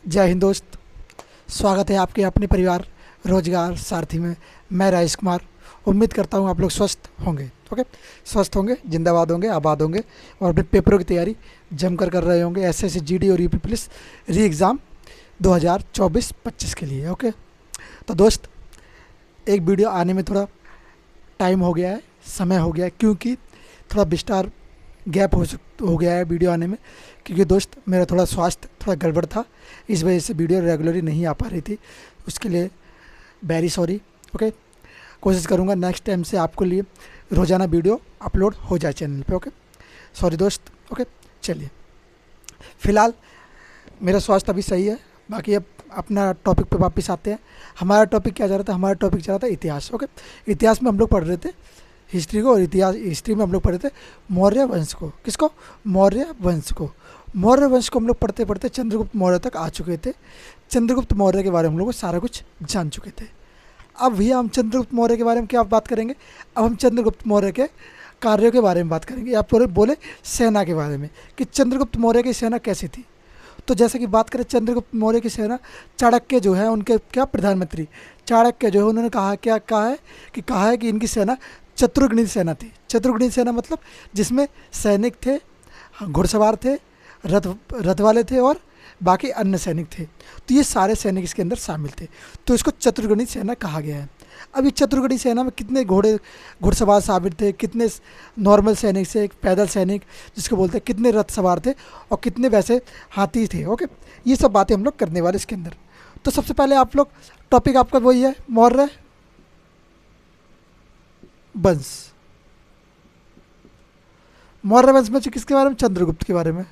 जय हिंद दोस्त। स्वागत है आपके अपने परिवार रोजगार सारथी में। मैं राजेश कुमार। उम्मीद करता हूँ आप लोग स्वस्थ होंगे। ओके, स्वस्थ होंगे, जिंदाबाद होंगे, आबाद होंगे और अपने पेपरों की तैयारी जमकर कर रहे होंगे। एसएससी जीडी और यूपी पुलिस री एग्ज़ाम 2024-25 के लिए। ओके, तो दोस्त, एक वीडियो आने में थोड़ा टाइम हो गया है, समय हो गया है, क्योंकि थोड़ा विस्तार गैप हो गया है वीडियो आने में, क्योंकि दोस्त मेरा थोड़ा स्वास्थ्य थोड़ा गड़बड़ था। इस वजह से वीडियो रेगुलरली नहीं आ पा रही थी, उसके लिए वेरी सॉरी। ओके, कोशिश करूँगा नेक्स्ट टाइम से आपको लिए रोज़ाना वीडियो अपलोड हो जाए चैनल पे। ओके, सॉरी दोस्त। ओके, चलिए, फ़िलहाल मेरा स्वास्थ्य अभी सही है। बाकी अब अपना टॉपिक पे वापस आते हैं। हमारा टॉपिक क्या जा रहा था? हमारा टॉपिक चल रहा था इतिहास। ओके, इतिहास में हम लोग पढ़ रहे थे हिस्ट्री को, और इतिहास हिस्ट्री में हम लोग पढ़े थे मौर्य वंश को। किसको? मौर्य वंश को। मौर्य वंश को हम लोग पढ़ते पढ़ते चंद्रगुप्त मौर्य तक आ चुके थे। चंद्रगुप्त मौर्य के बारे में हम लोग सारा कुछ जान चुके थे। अब भैया हम चंद्रगुप्त मौर्य के बारे में क्या बात करेंगे? अब हम चंद्रगुप्त मौर्य के कार्यों के बारे में बात करेंगे, या पूरे बोले सेना के बारे में, कि चंद्रगुप्त मौर्य की सेना कैसी थी। तो जैसे कि बात करें चंद्रगुप्त मौर्य की सेना, चाणक्य जो है उनके क्या प्रधानमंत्री चाणक्य जो है उन्होंने कहा है कि इनकी सेना चतुर्गुणी सेना थी। चतुर्गुणी सेना मतलब जिसमें सैनिक थे, घुड़सवार थे, रथ वाले थे और बाकी अन्य सैनिक थे। तो ये सारे सैनिक इसके अंदर शामिल थे, तो इसको चतुर्गुणी सेना कहा गया है। अब इस चतुर्गुणी सेना में कितने घुड़सवार शामिल थे, कितने नॉर्मल सैनिक से, एक पैदल सैनिक जिसको बोलते हैं, कितने रथ सवार थे और कितने वैसे हाथी थे। ओके, ये सब बातें हम लोग करने वाले इसके अंदर। तो सबसे पहले आप लोग टॉपिक आपका वही है, मौर्य वंश। मौर्य वंश में किसके बारे में? चंद्रगुप्त के बारे में।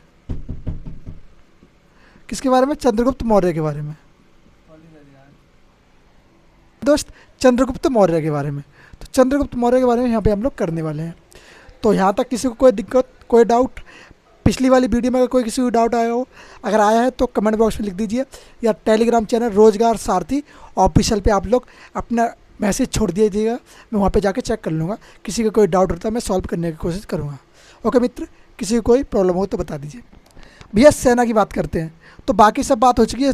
किसके बारे में? चंद्रगुप्त मौर्य के बारे में। दोस्त, चंद्रगुप्त मौर्य के बारे में। तो चंद्रगुप्त मौर्य के बारे में यहाँ पे हम लोग करने वाले हैं। तो यहाँ तक किसी को कोई दिक्कत, कोई डाउट? पिछली वाली वीडियो में अगर कोई किसी को डाउट आया हो, अगर आया है तो कमेंट बॉक्स में लिख दीजिए, या टेलीग्राम चैनल रोजगार सारथी ऑफिशियल पे आप लोग अपना मैसेज छोड़ दीजिएगा। मैं वहाँ पे जाके चेक कर लूँगा। किसी का कोई डाउट होता है मैं सॉल्व करने की कोशिश करूँगा। ओके मित्र, किसी को कोई प्रॉब्लम हो तो बता दीजिए। भैया सेना की बात करते हैं। तो बाकी सब बात हो चुकी है,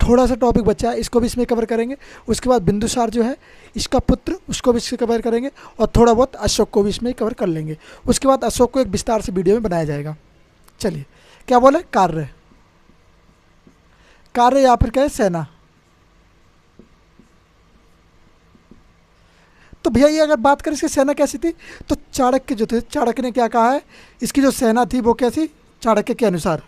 थोड़ा सा टॉपिक बचा है, इसको भी इसमें कवर करेंगे। उसके बाद बिंदुसार जो है इसका पुत्र, उसको भी इसमें कवर करेंगे, और थोड़ा बहुत अशोक को भी इसमें कवर कर लेंगे। उसके बाद अशोक को एक विस्तार से वीडियो में बनाया जाएगा। चलिए, क्या बोले? कार्य, कार्य या फिर क्या है? सेना। तो भैया ये अगर बात करें इसकी सेना कैसी थी, तो चाणक्य जो थे, चाणक्य ने क्या कहा है, इसकी जो सेना थी वो कैसी? चाणक्य के अनुसार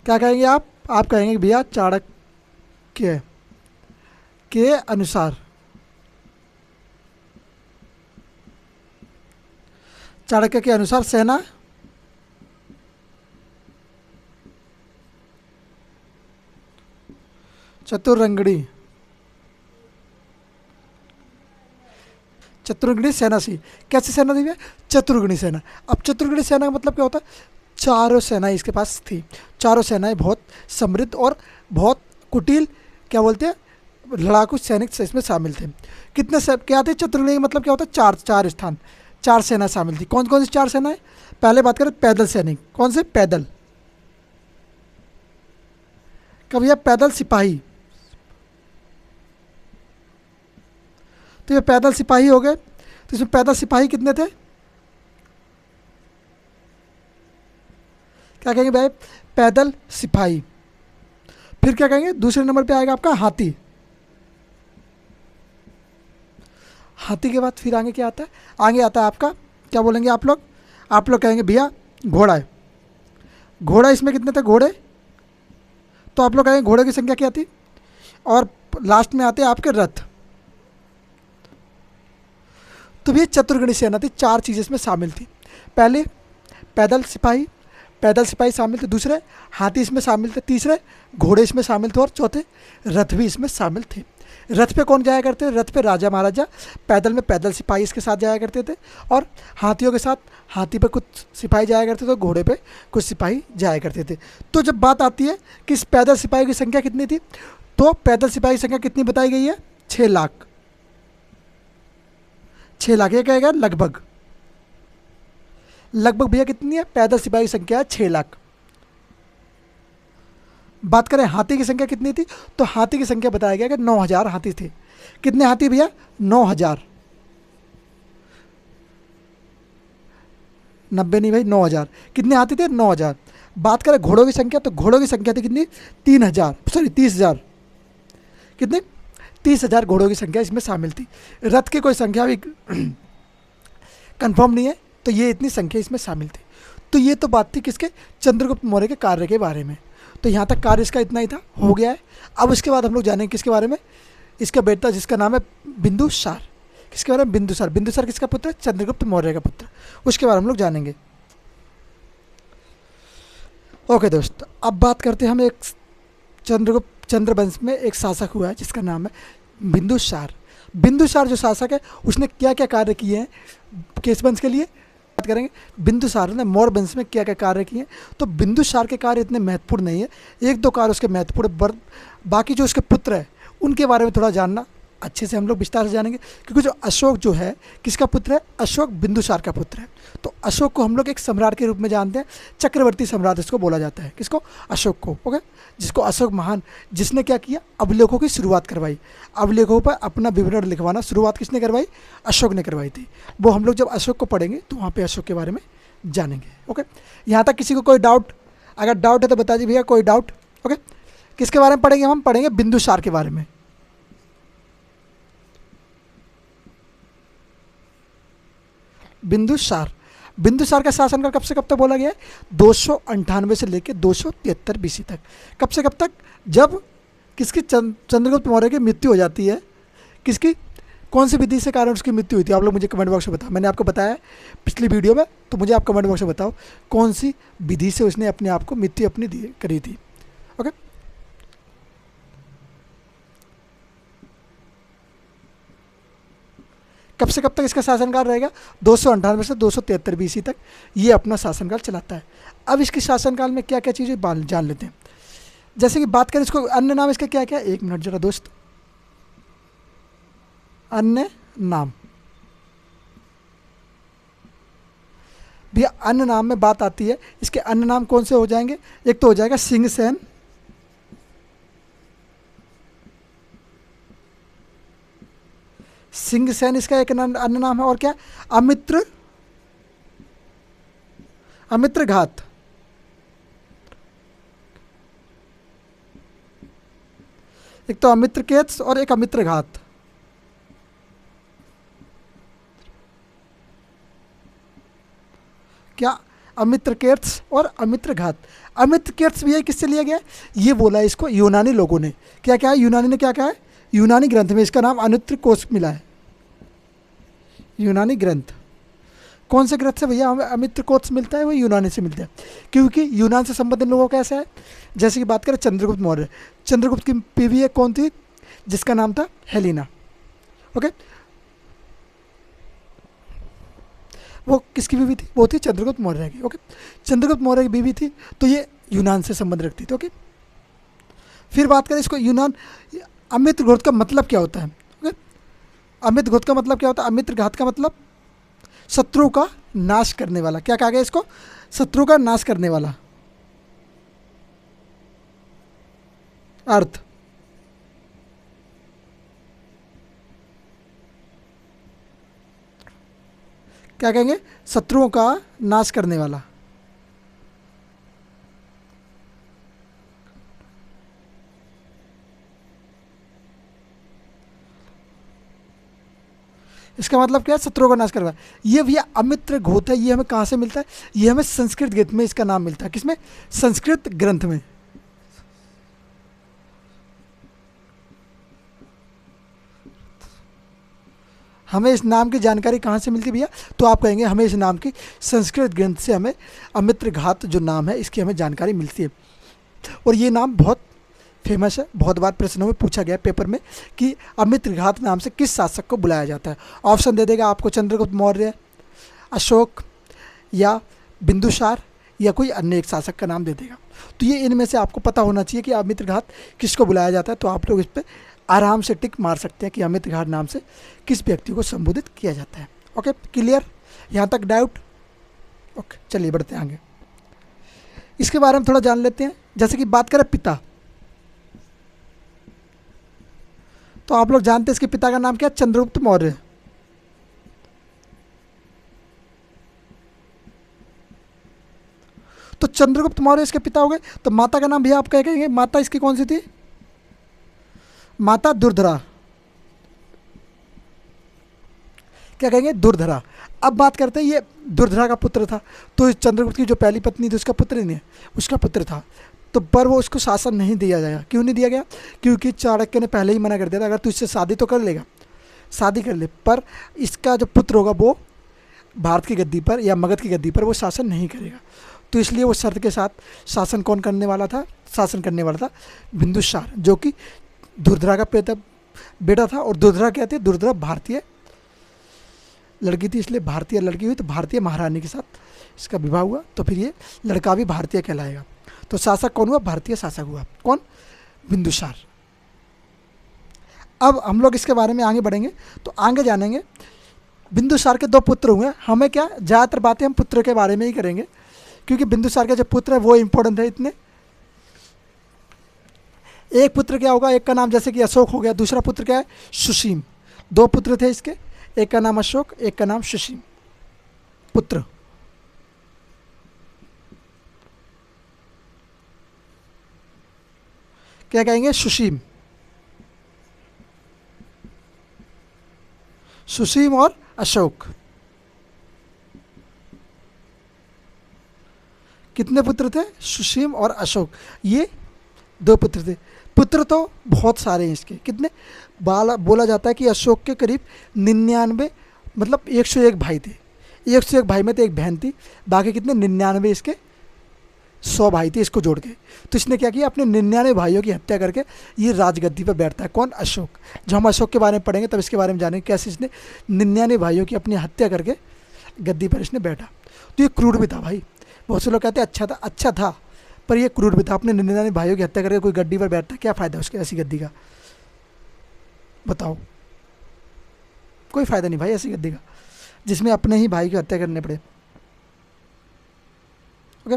क्या कहेंगे आप? आप कहेंगे भैया चाणक्य के अनुसार, चाणक्य के अनुसार सेना चतुरंगणी, चतुर्गुणी सेना सी। कैसी सेना थी? चतुर्गुणी सेना। अब चतुर्गुणी सेना का मतलब क्या होता है? चारों सेनाएं इसके पास थी। चारों सेनाएं बहुत समृद्ध और बहुत कुटिल, क्या बोलते हैं, लड़ाकू सैनिक इसमें शामिल थे। कितने क्या थे? चतुर्गुणी का मतलब क्या होता है? चार, चार स्थान, चार सेना शामिल थी। कौन कौन सी चार सेनाएं? पहले बात करें पैदल सैनिक। कौन से? पैदल। कब? यह पैदल सिपाही। तो ये पैदल सिपाही हो गए। तो इसमें पैदल सिपाही कितने थे? क्या कहेंगे भाई? पैदल सिपाही। फिर क्या कहेंगे? दूसरे नंबर पे आएगा आपका हाथी। हाथी के बाद फिर आगे क्या आता है? आगे आता है आपका, क्या बोलेंगे आप लोग? आप लोग कहेंगे भैया घोड़ा है। घोड़ा, इसमें कितने थे घोड़े? तो आप लोग कहेंगे घोड़े की संख्या क्या थी? और लास्ट में आते हैं आपके रथ। तो ये चतुर्गुणी सेना थी। चार चीज़ें इसमें शामिल थी। पहले पैदल सिपाही शामिल थे। दूसरे हाथी इसमें शामिल थे। तीसरे घोड़े इसमें शामिल थे। और चौथे रथ भी इसमें शामिल थे। रथ पे कौन जाया करते थे? रथ पे राजा महाराजा। पैदल में पैदल सिपाही इसके साथ जाया करते थे, और हाथियों के साथ हाथी पे कुछ सिपाही जाया करते थे, घोड़े पे कुछ सिपाही जाया करते थे। तो जब बात आती है कि इस पैदल सिपाही की संख्या कितनी थी, तो पैदल सिपाही की संख्या कितनी बताई गई है? 6 लाख। 6 लाख, ये कहेगा लगभग। लगभग भैया कितनी है? पैदल सिपाही की संख्या है 6 लाख। बात करें हाथी की संख्या कितनी थी, तो हाथी की संख्या बताया गया कि 9,000 हाथी थे। कितने हाथी भैया? 9,000। 90 नहीं भाई, 9,000। कितने हाथी थे? 9,000। बात करें घोड़ों की संख्या, तो घोड़ों की संख्या थी कितनी? 3,000, सॉरी 30,000। कितने? 30,000 घोड़ों की संख्या इसमें शामिल थी। रथ की कोई संख्या भी कंफर्म नहीं है, तो ये इतनी संख्या इसमें शामिल थी। तो ये तो बात थी किसके? चंद्रगुप्त मौर्य के कार्य के बारे में। तो यहाँ तक कार्य इसका इतना ही था, हो गया है। अब उसके बाद हम लोग जानेंगे किसके बारे में? इसका बेटा जिसका नाम है बिंदुसार। किसके बारे में? बिंदुसार। बिंदुसार किसका पुत्र है? चंद्रगुप्त मौर्य का पुत्र। उसके बारे में हम लोग जानेंगे। ओके दोस्त, अब बात करते हैं हम एक चंद्रवंश में एक शासक हुआ है जिसका नाम है बिंदुसार। बिंदुसार जो शासक है उसने क्या क्या कार्य किए हैं किस वंश के लिए? बात करेंगे बिंदुसार ने मौर्य वंश में क्या क्या कार्य किए हैं। तो बिंदुसार के कार्य इतने महत्वपूर्ण नहीं है, एक दो कार्य उसके महत्वपूर्ण, बाकी जो उसके पुत्र है उनके बारे में थोड़ा जानना अच्छे से हम लोग विस्तार से जानेंगे। क्योंकि जो अशोक जो है किसका पुत्र है? अशोक बिंदुसार का पुत्र है। तो अशोक को हम लोग एक सम्राट के रूप में जानते हैं, चक्रवर्ती सम्राट इसको बोला जाता है। किसको? अशोक को। ओके, जिसको अशोक महान, जिसने क्या किया? अभिलेखों की शुरुआत करवाई। अभिलेखों पर अपना विवरण लिखवाना शुरुआत किसने करवाई? अशोक ने करवाई थी। वो हम लोग जब अशोक को पढ़ेंगे तो वहाँ पर अशोक के बारे में जानेंगे। ओके, यहाँ तक किसी को कोई डाउट? अगर डाउट है तो बता दीजिए भैया, कोई डाउट? ओके, किसके बारे में पढ़ेंगे? हम पढ़ेंगे बिंदुसार के बारे में। बिंदुसार। बिंदुसार का शासनकाल कब से कब तक बोला गया है? 298 से लेकर 273 बीसी तक। कब से कब तक? जब किसकी? चंद्रगुप्त मौर्य की मृत्यु हो जाती है। किसकी? कौन सी विधि से कारण उसकी मृत्यु हुई थी? आप लोग मुझे कमेंट बॉक्स में बताओ। मैंने आपको बताया पिछली वीडियो में, तो मुझे आप कमेंट बॉक्स में बताओ कौन सी विधि से उसने अपने आप को मृत्यु अपनी करी थी। ओके, कब से कब तक इसका शासनकाल रहेगा? 298 से 273 बीसी तक ये अपना शासनकाल चलाता है। अब इसके शासनकाल में क्या क्या चीज़ें जान लेते हैं। जैसे कि बात करें इसको, अन्य नाम इसका क्या क्या है? एक मिनट जरा दोस्त, अन्य नाम भैया, अन्य नाम में बात आती है, इसके अन्य नाम कौन से हो जाएंगे? एक तो हो जाएगा सिंहसेन, सिंहसेन इसका एक अन्य नाम है। और क्या? अमित्र, अमित्र घात। एक तो अमित्र केत्स और एक अमित्र घात। क्या? अमित्र केत्स और अमित्र घात। अमित्र केत्स भी है, किससे लिया गया? ये बोला इसको यूनानी लोगों ने। क्या क्या है? यूनानी ने क्या कहा है? यूनानी ग्रंथ में इसका नाम अनुत्र कोश मिला है। यूनानी ग्रंथ कौन से ग्रंथ से भैया हमें अमित्र कोश मिलता है? वो यूनानी से मिलता है, क्योंकि यूनान से संबंधित लोगों का ऐसा है। जैसे कि बात करें चंद्रगुप्त मौर्य, चंद्रगुप्त की बीवी एक कौन थी? जिसका नाम था हेलिना। ओके, वो किसकी बीवी थी? वो थी चंद्रगुप्त मौर्य की। ओके, चंद्रगुप्त मौर्य की बीवी थी, तो ये यूनान से संबंध रखती थी। ओके, फिर बात करें इसको यूनान, अमित्र घोत का मतलब क्या होता है? ओके, अमित्र घोत का मतलब क्या होता है? अमित्र घात का मतलब शत्रु का नाश करने वाला। क्या कहा गया इसको? शत्रु का नाश करने वाला। अर्थ क्या कहेंगे? शत्रुओं का नाश करने वाला। इसका मतलब क्या है? शत्रुओं का नाश करवा। ये भैया अमित्र घोत है, ये हमें कहाँ से मिलता है? ये हमें संस्कृत ग्रंथ में इसका नाम मिलता है। किसमें? संस्कृत ग्रंथ में। हमें इस नाम की जानकारी कहाँ से मिलती है भैया? तो आप कहेंगे हमें इस नाम की संस्कृत ग्रंथ से हमें अमित्र घात जो नाम है इसकी हमें जानकारी मिलती है। और ये नाम बहुत फेमस है, बहुत बार प्रश्नों में पूछा गया पेपर में कि अमित्र घात नाम से किस शासक को बुलाया जाता है। ऑप्शन दे देगा आपको, चंद्रगुप्त मौर्य, अशोक या बिंदुसार या कोई अन्य एक शासक का नाम दे देगा। तो ये इनमें से आपको पता होना चाहिए कि अमित्र घात किसको बुलाया जाता है। तो आप लोग इस पर आराम से टिक मार सकते हैं कि अमित्र घात नाम से किस व्यक्ति को संबोधित किया जाता है। Okay, clear? यहाँ तक डाउट? ओके, चलिए बढ़ते हैं आगे। इसके बारे में थोड़ा जान लेते हैं। जैसे कि बात करें पिता, तो आप लोग जानते हैं इसके पिता का नाम क्या है? चंद्रगुप्त मौर्य। तो चंद्रगुप्त मौर्य इसके पिता हो गए। तो माता का नाम भैया आप क्या कहेंगे? माता इसकी कौन सी थी? माता दुर्धरा। क्या कहेंगे? दुर्धरा। अब बात करते हैं, ये दुर्धरा का पुत्र था, तो चंद्रगुप्त की जो पहली पत्नी थी उसका पुत्र नहीं है, उसका पुत्र था। तो पर वो उसको शासन नहीं दिया गया। क्यों नहीं दिया गया? क्योंकि चाणक्य ने पहले ही मना कर दिया था, अगर तू इससे शादी तो कर लेगा, शादी कर ले, पर इसका जो पुत्र होगा वो भारत की गद्दी पर या मगध की गद्दी पर वो शासन नहीं करेगा। तो इसलिए वो शर्त के साथ शासन कौन करने वाला था? शासन करने वाला था बिंदुसार, जो कि दुर्धरा का बेटा था। और दुर्धरा क्या थी? दुर्धरा भारतीय लड़की थी, इसलिए भारतीय लड़की हुई, तो भारतीय महारानी के साथ इसका विवाह हुआ, तो फिर ये लड़का भी भारतीय कहलाएगा। तो शासक कौन हुआ? भारतीय शासक हुआ। कौन? बिंदुसार। अब हम लोग इसके बारे में आगे बढ़ेंगे, तो आगे जानेंगे। बिंदुसार के दो पुत्र हुए। हमें क्या, ज़्यादातर बातें हम पुत्र के बारे में ही करेंगे, क्योंकि बिंदुसार के जो पुत्र है वो इंपॉर्टेंट है इतने। एक पुत्र क्या होगा? एक का नाम जैसे कि अशोक हो गया, दूसरा पुत्र क्या है? सुसीम। दो पुत्र थे इसके, एक का नाम अशोक, एक का नाम सुसीम। पुत्र। क्या कहेंगे? सुसीम। सुसीम और अशोक। कितने पुत्र थे? सुसीम और अशोक, ये दो पुत्र थे। पुत्र तो बहुत सारे हैं इसके। कितने? बोला जाता है कि अशोक के करीब 99, मतलब 101 भाई थे। 101 भाई में तो एक बहन थी, बाकी कितने? 99 इसके 100 भाई थे इसको जोड़ के। तो इसने क्या किया? अपने 99 भाइयों की हत्या करके ये राजगद्दी पर बैठता है। कौन? अशोक। जब हम अशोक के बारे में पढ़ेंगे तब इसके बारे में जानेंगे कैसे इसने 99 भाइयों की अपनी हत्या करके गद्दी पर इसने बैठा। तो ये क्रूर भी था भाई। बहुत से लोग कहते हैं अच्छा था, पर ये क्रूर भी था। अपने 99 भाइयों की हत्या करके कोई गद्दी पर बैठता है, क्या फ़ायदा उसके ऐसी गद्दी का? बताओ, कोई फ़ायदा नहीं भाई ऐसी गद्दी का, जिसमें अपने ही भाई की हत्या करने पड़े। ओके,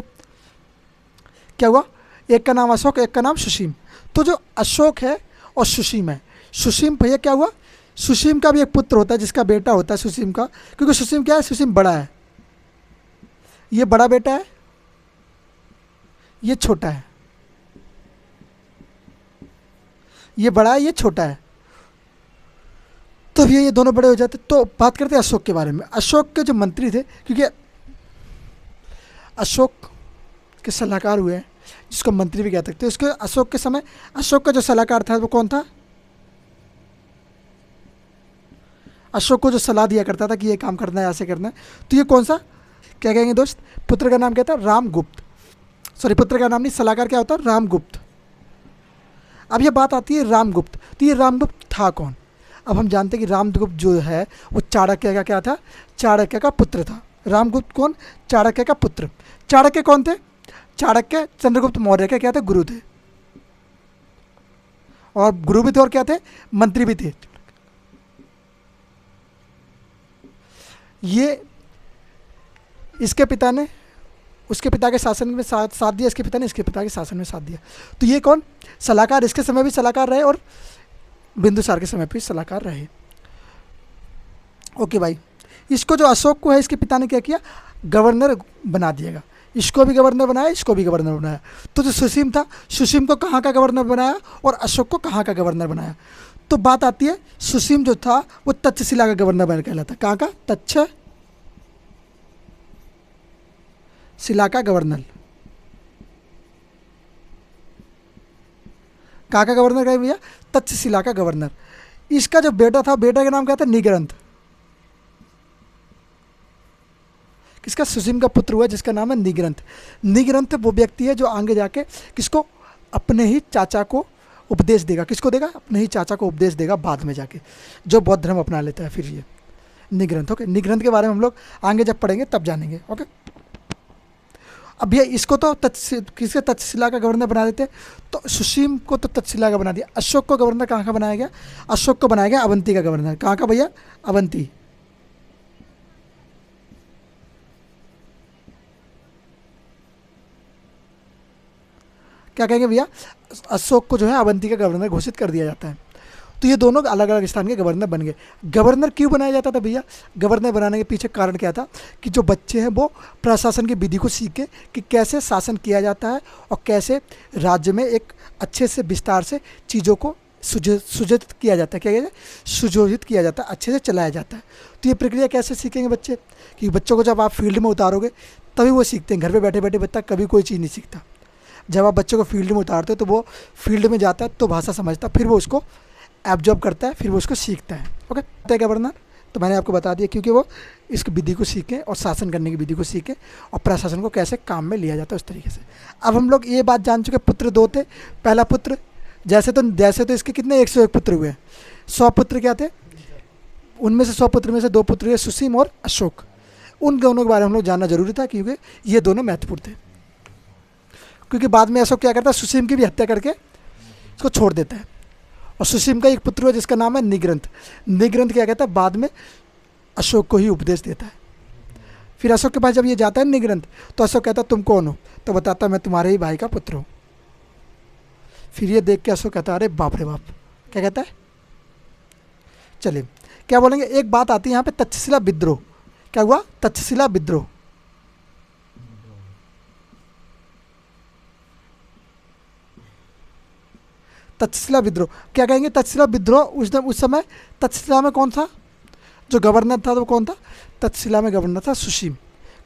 क्या हुआ? एक का नाम अशोक, एक का नाम सुसीम। तो जो अशोक है और सुसीम है, सुसीम भैया क्या हुआ? सुसीम का भी एक पुत्र होता है जिसका बेटा होता है सुसीम का, क्योंकि सुसीम क्या है? सुसीम बड़ा है, ये बड़ा बेटा है, ये छोटा है। ये बड़ा है, ये छोटा है। तो ये दोनों बड़े हो जाते। तो बात करते हैं अशोक के बारे में। अशोक के जो मंत्री थे, क्योंकि अशोक के सलाहकार हुए हैं, जिसको मंत्री भी कह सकते हैं। उसके अशोक के समय अशोक का जो सलाहकार था वो कौन था? अशोक को जो सलाह दिया करता था कि ये काम करना है, ऐसे करना है, तो ये कौन सा? क्या कहेंगे दोस्त? पुत्र का नाम क्या था? रामगुप्त। सॉरी, पुत्र का नाम नहीं, सलाहकार क्या होता है? रामगुप्त। अब ये बात आती है रामगुप्त, तो ये रामगुप्त था कौन? अब हम जानते हैं कि रामगुप्त जो है वो चाणक्य का क्या था? चाणक्य का पुत्र था। रामगुप्त कौन? चाणक्य का पुत्र। चाणक्य कौन थे? चाणक्य चंद्रगुप्त मौर्य के क्या थे? गुरु थे। और गुरु भी थे और क्या थे? मंत्री भी थे। ये इसके पिता ने उसके पिता के शासन में साथ दिया, इसके पिता ने इसके पिता के शासन में साथ दिया। तो ये कौन? सलाहकार। इसके समय भी सलाहकार रहे और बिंदुसार के समय भी सलाहकार रहे। ओके भाई, इसको जो अशोक को है इसके पिता ने क्या किया? गवर्नर बना दिएगा। इसको भी गवर्नर बनाया, इसको भी गवर्नर बनाया। तो जो सुसीम था, सुसीम को कहाँ का गवर्नर बनाया और अशोक को कहाँ का गवर्नर बनाया? तो बात आती है, सुसीम जो था वो तक्षशिला का गवर्नर बन कहलाता। कहाँ का? तक्षशिला का गवर्नर। कहाँ का गवर्नर कहे भैया? तक्षशिला का गवर्नर। इसका जो बेटा था, बेटा का नाम क्या था? निग्रंथ। किसका? सुसीम का पुत्र हुआ जिसका नाम है निग्रंथ। निग्रंथ वो व्यक्ति है जो आगे जाके किसको? अपने ही चाचा को उपदेश देगा। किसको देगा? अपने ही चाचा को उपदेश देगा बाद में जाके, जो बौद्ध धर्म अपना लेता है फिर ये निग्रंथ। ओके, निग्रंथ के बारे में हम लोग आगे जब पढ़ेंगे तब जानेंगे। ओके, अब भैया इसको तो किसके? तक्षशिला का गवर्नर बना देते। तो सुसीम को तो तक्षशिला का बना दिया। अशोक को गवर्नर कहाँ का बनाया गया? अशोक को बनाया गया अवंती का गवर्नर। कहाँ का भैया? अवंती। क्या कहेंगे भैया? अशोक को जो है अवंती का गवर्नर घोषित कर दिया जाता है। तो ये दोनों अलग अलग स्थान के गवर्नर बन गए। गवर्नर क्यों बनाया जाता था भैया? गवर्नर बनाने के पीछे कारण क्या था कि जो बच्चे हैं वो प्रशासन की विधि को सीखें कि कैसे शासन किया जाता है और कैसे राज्य में एक अच्छे से विस्तार से चीज़ों को सुयोजित किया जाता है, क्या कहते हैं, सुयोजित किया जाता है, अच्छे से चलाया जाता है। तो ये प्रक्रिया कैसे सीखेंगे बच्चे? कि बच्चों को जब आप फील्ड में उतारोगे तभी वो सीखते हैं। घर पे बैठे बैठे बच्चा कभी कोई चीज़ नहीं सीखता। जब आप बच्चों को फील्ड में उतारते हो तो वो फील्ड में जाता है तो भाषा समझता है, फिर वो उसको एब्जॉर्ब करता है, फिर वो उसको सीखता है। ओके, गवर्नर तो मैंने आपको बता दिया, क्योंकि वो इस विधि को सीखें और शासन करने की विधि को सीखें और प्रशासन को कैसे काम में लिया जाता है उस तरीके से। अब हम लोग ये बात जान चुके, पुत्र दो थे। पहला पुत्र जैसे तो इसके कितने 101 पुत्र हुए, 100 पुत्र क्या थे, उनमें से 100 पुत्र में से 2 पुत्र हुए सुसीम और अशोक। उन दोनों के बारे में हम लोग जानना जरूरी था क्योंकि ये दोनों महत्वपूर्ण थे। क्योंकि बाद में अशोक क्या करता है, सुसीम की भी हत्या करके इसको छोड़ देता है। और सुसीम का एक पुत्र हुआ जिसका नाम है निग्रंथ। निग्रंथ क्या कहता है, बाद में अशोक को ही उपदेश देता है। फिर अशोक के पास जब ये जाता है निग्रंथ तो अशोक कहता है तुम कौन हो? तो बताता मैं तुम्हारे ही भाई का पुत्र हूँ। फिर ये देख के अशोक कहता है अरे बाप रे बाप, क्या कहता है, चलिए क्या बोलेंगे। एक बात आती है यहाँ पे, तक्षशिला विद्रोह। क्या हुआ? तक्षशिला विद्रोह। तक्षशिला विद्रोह क्या कहेंगे? तक्षशिला विद्रोह उस समय तक्षशिला में कौन था जो गवर्नर था? तो कौन था? तक्षशिला में गवर्नर था सुसीम।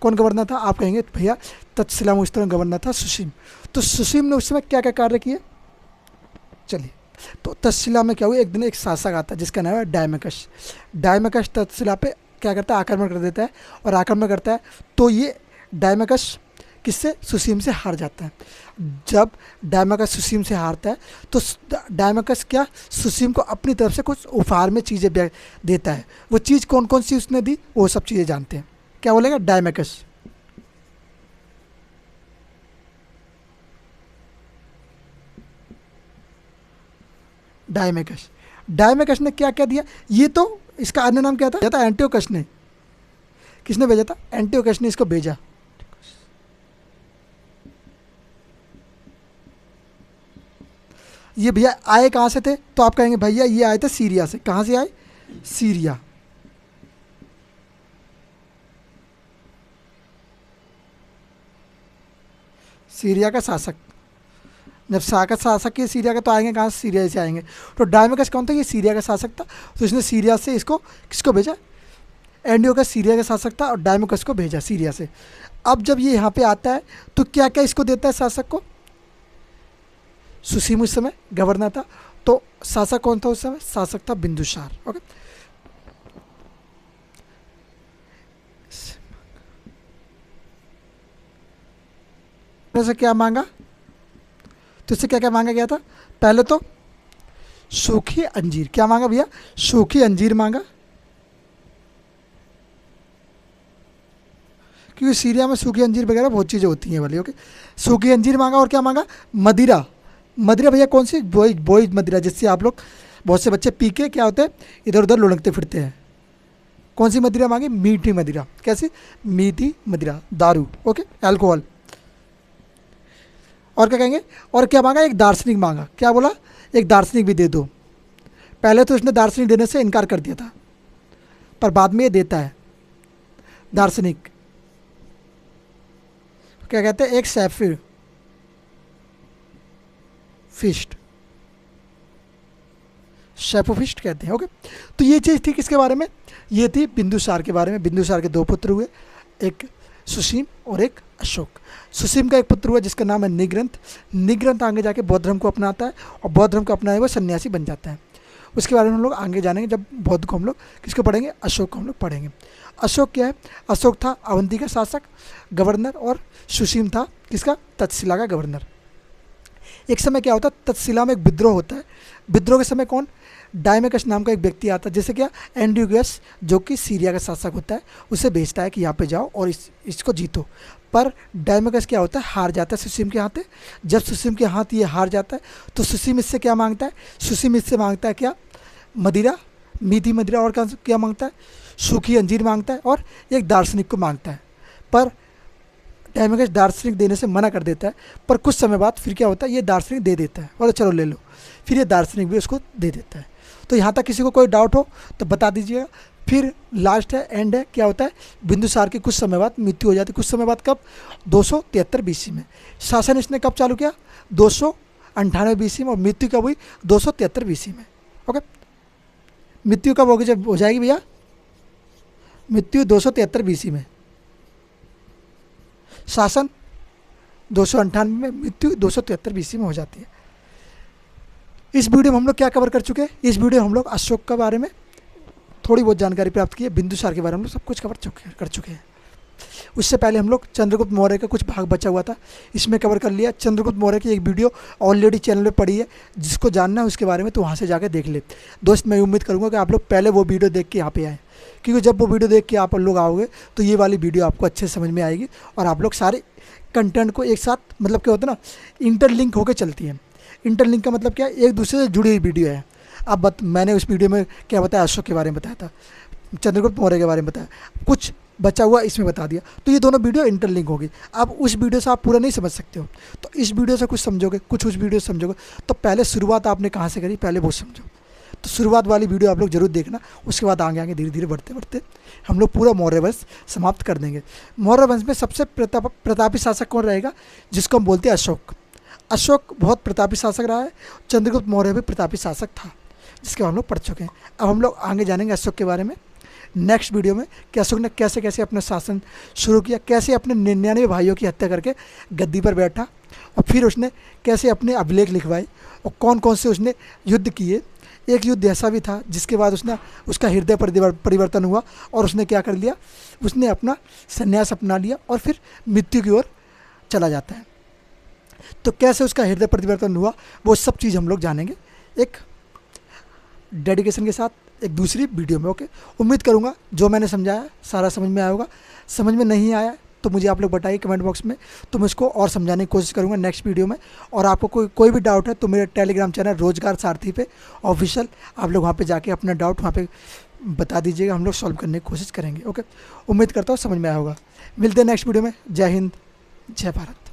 कौन गवर्नर था? आप कहेंगे भैया तक्षशिला में उस तरह गवर्नर था सुसीम। तो सुसीम ने उस समय क्या क्या कार्य किए? चलिए, तो तक्षशिला में क्या हुआ, एक दिन एक शासक आता है जिसका नाम है डायमेकस। डायमेकस तक्षशिला पे क्या करता है, आक्रमण कर देता है। और आक्रमण करता है तो ये डायमेकस किससे? सुसीम से हार जाता है। जब डायमेकस सुसीम से हारता है तो डायमेकस क्या सुसीम को अपनी तरफ से कुछ उपहार में चीज़ें देता है। वो चीज़ कौन कौन सी उसने दी वो सब चीज़ें जानते हैं। क्या बोलेगा? डायमेकस। डायमेकस, डायमेकस ने क्या क्या दिया? ये तो इसका अन्य नाम क्या था? एंटियोकस ने। किसने भेजा था? एंटियोकस ने इसको भेजा। ये भैया आए कहाँ से थे? तो आप कहेंगे भैया ये आए थे सीरिया से। कहाँ से आए? सीरिया। सीरिया का शासक। जब शासक ये सीरिया का तो आएंगे कहाँ से? सीरिया से आएंगे। तो डायमेकस कौन था? ये सीरिया का शासक था। तो इसने सीरिया से इसको किसको भेजा? एंटियोकस सीरिया का शासक था और डायमेकस को भेजा सीरिया से। अब जब ये यहाँ पे आता है तो क्या क्या इसको देता है शासक को? सुसीम उस समय गवर्नर था। तो शासक कौन था उस समय? शासक था बिंदुसार। ओके, से क्या मांगा? तो इससे क्या क्या मांगा गया था? पहले तो सूखी अंजीर। क्या मांगा भैया? सूखी अंजीर मांगा, क्योंकि सीरिया में सूखी अंजीर वगैरह बहुत चीज़ें होती हैं वाली। ओके, सूखी अंजीर मांगा। और क्या मांगा? मदिरा। मदिरा भैया कौन सी? बॉयज मदिरा, जिससे आप लोग बहुत से बच्चे पी के क्या होते हैं, इधर उधर लुढ़कते फिरते हैं। कौन सी मदिरा मांगी? मीठी मदिरा। कैसी? मीठी मदिरा, दारू। Okay, alcohol. और क्या कहेंगे? और क्या मांगा? एक दार्शनिक मांगा। क्या बोला? एक दार्शनिक भी दे दो। पहले तो इसने दार्शनिक देने से इनकार कर दिया था, पर बाद में ये देता है दार्शनिक। क्या कहते हैं? एक सैफिर फिस्ट, शेफोफिस्ट कहते हैं। ओके, तो ये चीज़ थी किसके बारे में? ये थी बिंदुसार के बारे में। बिंदुसार के 2 पुत्र हुए, एक सुसीम और एक अशोक। सुसीम का एक पुत्र हुआ जिसका नाम है निग्रंथ। निग्रंथ आगे जाके बौद्ध धर्म को अपनाता है और बौद्ध धर्म को अपनाए हुए सन्यासी बन जाता है। उसके बारे में हम लोग आगे जानेंगे जब बौद्ध को हम लोग किसको पढ़ेंगे? अशोक को हम लोग पढ़ेंगे। अशोक क्या है? अशोक था अवंती का शासक, गवर्नर। और सुसीम था किसका? तक्षशिला का गवर्नर। एक समय क्या होता है, तक्षशिला में एक विद्रोह होता है। विद्रोह के समय कौन? डायमेकस नाम का एक व्यक्ति आता है, जैसे क्या एंड्यूगस जो कि सीरिया का शासक होता है, उसे भेजता है कि यहाँ पे जाओ और इसको जीतो। पर डायमेकस क्या होता है? हार जाता है सुसीम के हाथ। जब सुसीम के हाथ ये हार जाता है तो सुसीम इससे क्या मांगता है? सुसीम इससे मांगता है क्या? मदिरा, मीठी मदिरा। और क्या मांगता है? सूखी अंजीर मांगता है और एक दार्शनिक को मांगता है। पर डायमेकस दार्शनिक देने से मना कर देता है। पर कुछ समय बाद फिर क्या होता है? ये दार्शनिक दे देता है और चलो ले लो। फिर ये दार्शनिक भी उसको दे देता है। तो यहाँ तक किसी को कोई डाउट हो तो बता दीजिएगा। फिर लास्ट है, एंड है, क्या होता है, बिंदुसार की कुछ समय बाद मृत्यु हो जाती है। कुछ समय बाद कब, 273 BC में। शासन इसने कब चालू किया, 298 BC में, और मृत्यु कब हुई, 273 BC में। ओके, मृत्यु कब होगी, जब हो जाएगी भैया, मृत्यु 273 BC में, शासन 298 में, मृत्यु 273 BC में हो जाती है। इस वीडियो में हम लोग क्या कवर कर चुके हैं, इस वीडियो में हम लोग अशोक के बारे में थोड़ी बहुत जानकारी प्राप्त की है, बिंदुसार के बारे में हम लोग सब कुछ कवर कर चुके हैं। उससे पहले हम लोग चंद्रगुप्त मौर्य का कुछ भाग बचा हुआ था, इसमें कवर कर लिया। चंद्रगुप्त मौर्य की एक वीडियो ऑलरेडी चैनल पे पड़ी है, जिसको जानना है उसके बारे में तो वहाँ से जाकर देख ले। दोस्त मैं उम्मीद करूँगा कि आप लोग पहले वो वीडियो देख के यहाँ पे आएँ, क्योंकि जब वो वीडियो देख के आप लोग आओगे तो ये वाली वीडियो आपको अच्छे समझ में आएगी, और आप लोग सारे कंटेंट को एक साथ, मतलब क्या होता है ना, इंटरलिंक होकर चलती है। इंटरलिंक का मतलब क्या है, एक दूसरे से जुड़ी हुई वीडियो है। अब मैंने उस वीडियो में क्या बताया, अशोक के बारे में बताया था, चंद्रगुप्त मौर्य के बारे में बताया, कुछ बचा हुआ इसमें बता दिया, तो ये दोनों वीडियो इंटरलिंक होगी। अब उस वीडियो से आप पूरा नहीं समझ सकते हो, तो इस वीडियो से कुछ समझोगे, कुछ उस वीडियो से समझोगे। तो पहले शुरुआत आपने कहाँ से करी, पहले वो समझो। तो शुरुआत वाली वीडियो आप लोग जरूर देखना, उसके बाद आगे आगे धीरे धीरे बढ़ते बढ़ते हम लोग पूरा मौर्य वंश समाप्त कर देंगे। मौर्य वंश में सबसे प्रतापी शासक कौन रहेगा, जिसको हम बोलते हैं अशोक। अशोक बहुत प्रतापी शासक रहा है, चंद्रगुप्त मौर्य भी प्रतापी शासक था, जिसके हम लोग पढ़ चुके हैं। अब हम लोग आगे जानेंगे अशोक के बारे में नेक्स्ट वीडियो में, कि अशोक ने कैसे कैसे अपना शासन शुरू किया, कैसे अपने 99 भाइयों की हत्या करके गद्दी पर बैठा, और फिर उसने कैसे अपने अभिलेख लिखवाए, और कौन कौन से उसने युद्ध किए। एक युद्ध ऐसा भी था जिसके बाद उसका हृदय परिवर्तन हुआ, और उसने क्या कर लिया, उसने अपना संन्यास अपना लिया और फिर मृत्यु की ओर चला जाता है। तो कैसे उसका हृदय परिवर्तन हुआ, वो सब चीज़ हम लोग जानेंगे एक डेडिकेशन के साथ, एक दूसरी वीडियो में। ओके, उम्मीद करूँगा जो मैंने समझाया सारा समझ में आया होगा। समझ में नहीं आया तो मुझे आप लोग बताइए कमेंट बॉक्स में, तो मैं उसको और समझाने की कोशिश करूँगा नेक्स्ट वीडियो में। और आपको कोई भी डाउट है तो मेरे टेलीग्राम चैनल रोजगार सारथी पे ऑफिशियल, आप लोग वहाँ पे जाके अपना डाउट वहाँ पे बता दीजिएगा, हम लोग सॉल्व करने की कोशिश करेंगे। ओके, उम्मीद करता हूँ समझ में आया होगा। मिलते हैं नेक्स्ट वीडियो में। जय हिंद, जय भारत।